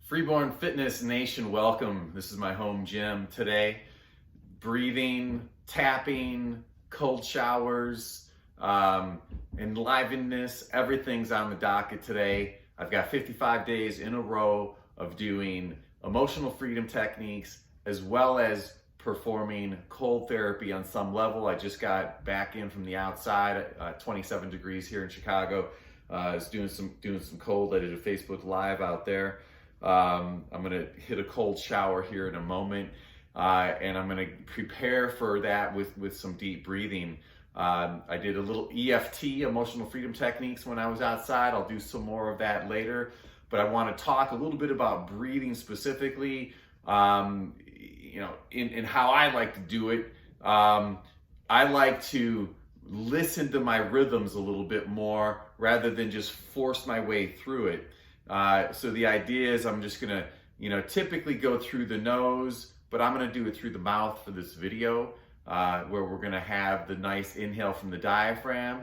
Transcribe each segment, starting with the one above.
Freeborn Fitness Nation, welcome. This is my home gym today. Breathing, tapping, cold showers, enlivenness, everything's on the docket today. I've got 55 days in a row of doing emotional freedom techniques as well as performing cold therapy on some level. I just got back in from the outside at 27 degrees here in Chicago. I was doing some cold. I did a Facebook Live out there. I'm gonna hit a cold shower here in a moment, and I'm gonna prepare for that with some deep breathing. I did a little EFT, emotional freedom techniques, when I was outside. I'll do some more of that later, but I want to talk a little bit about breathing specifically, in how I like to do it. I like to listen to my rhythms a little bit more rather than just force my way through it. So the idea is I'm just gonna, typically go through the nose, but I'm gonna do it through the mouth for this video, where we're gonna have the nice inhale from the diaphragm.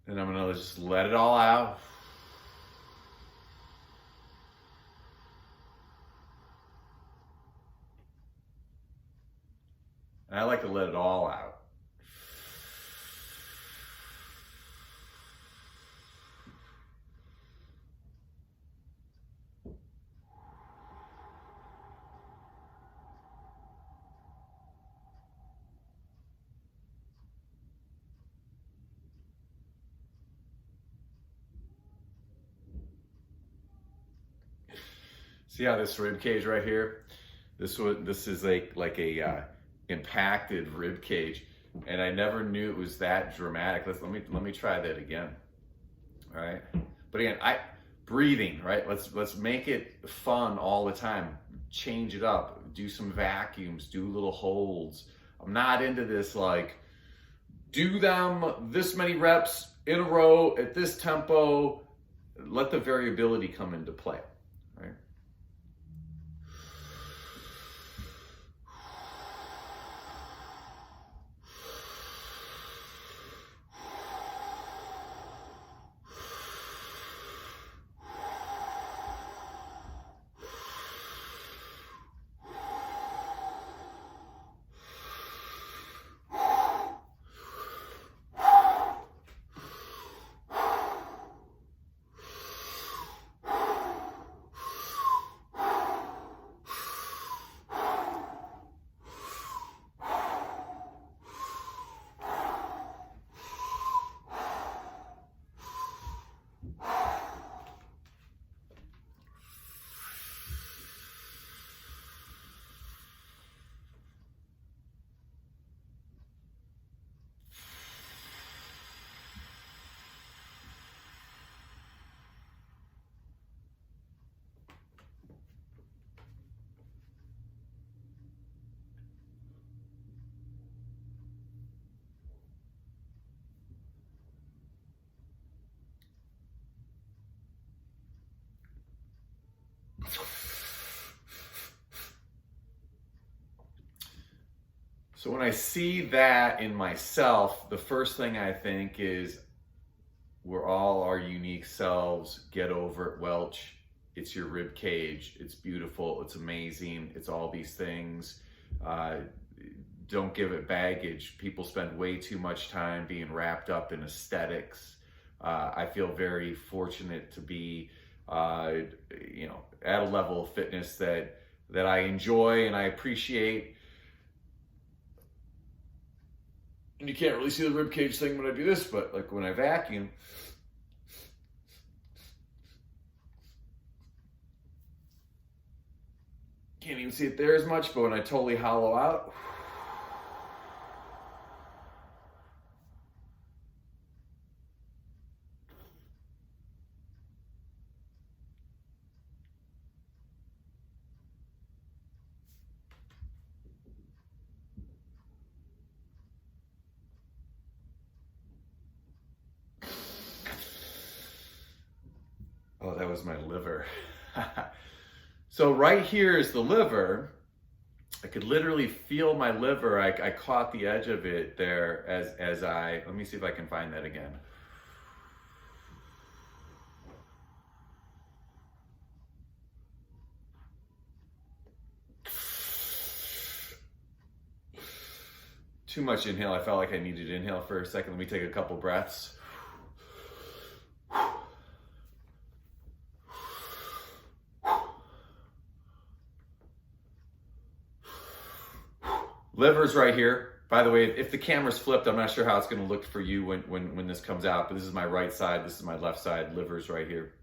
And I'm gonna just let it all out. And I like to let it all out. See how this rib cage right here? This is like a impacted rib cage, and I never knew it was that dramatic. Let me try that again. All right, but again, breathing, right? Let's make it fun all the time. Change it up. Do some vacuums. Do little holds. I'm not into this like do them this many reps in a row at this tempo. Let the variability come into play. Right. So when I see that in myself, the first thing I think is we're all our unique selves. Get over it, Welch. It's your rib cage. It's beautiful. It's amazing. It's all these things. Don't give it baggage. People spend way too much time being wrapped up in aesthetics. I feel very fortunate to be, at a level of fitness that I enjoy and I appreciate. And you can't really see the rib cage thing when I do this, but like when I vacuum, can't even see it there as much, but when I totally hollow out, oh, that was my liver. So right here is the liver. I could literally feel my liver. I caught the edge of it there as I, let me see if I can find that again. too much inhale. I felt like I needed to inhale for a second. Let me take a couple breaths. Liver's right here. By the way, if the camera's flipped, I'm not sure how it's going to look for you when this comes out, but this is my right side, this is my left side. Liver's right here.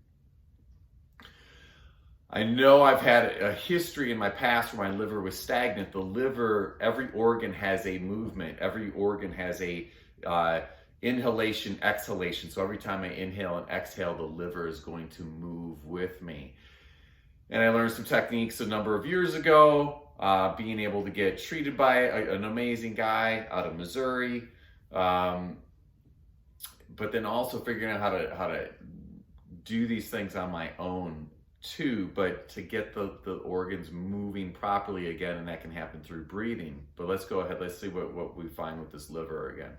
I know I've had a history in my past where my liver was stagnant. The liver, every organ has a movement. Every organ has a inhalation, exhalation. So every time I inhale and exhale, the liver is going to move with me. And I learned some techniques a number of years ago, being able to get treated by an amazing guy out of Missouri. But then also figuring out how to do these things on my own too, but to get the organs moving properly again, and that can happen through breathing. But let's go ahead, let's see what we find with this liver again.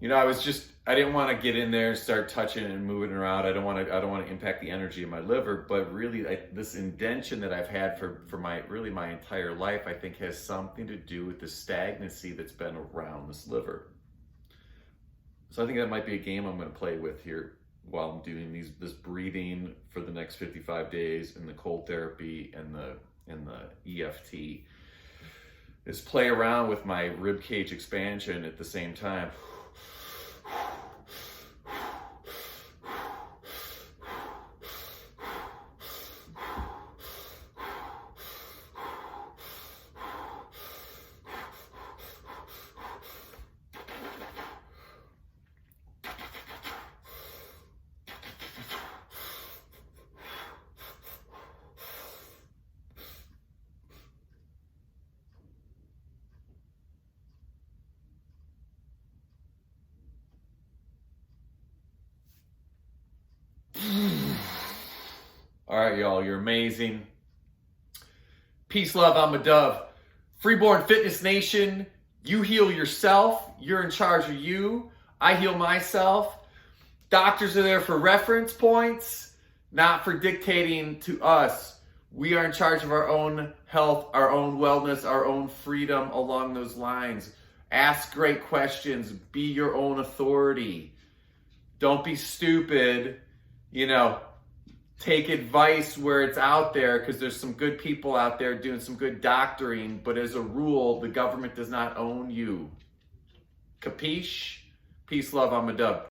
You know, I didn't want to get in there and start touching and moving around. I don't want to impact the energy of my liver, but really this indention that I've had for my entire life, I think has something to do with the stagnancy that's been around this liver. So I think that might be a game I'm going to play with here while I'm doing this breathing for the next 55 days and the cold therapy and the EFT, is play around with my rib cage expansion at the same time. All right, y'all, you're amazing. Peace, love, I'm a dove. Freeborn Fitness Nation, you heal yourself. You're in charge of you. I heal myself. Doctors are there for reference points, not for dictating to us. We are in charge of our own health, our own wellness, our own freedom along those lines. Ask great questions. Be your own authority. Don't be stupid. You know, take advice where it's out there, because there's some good people out there doing some good doctoring, but as a rule, the government does not own you. Capiche? Peace, love, I'm a dove.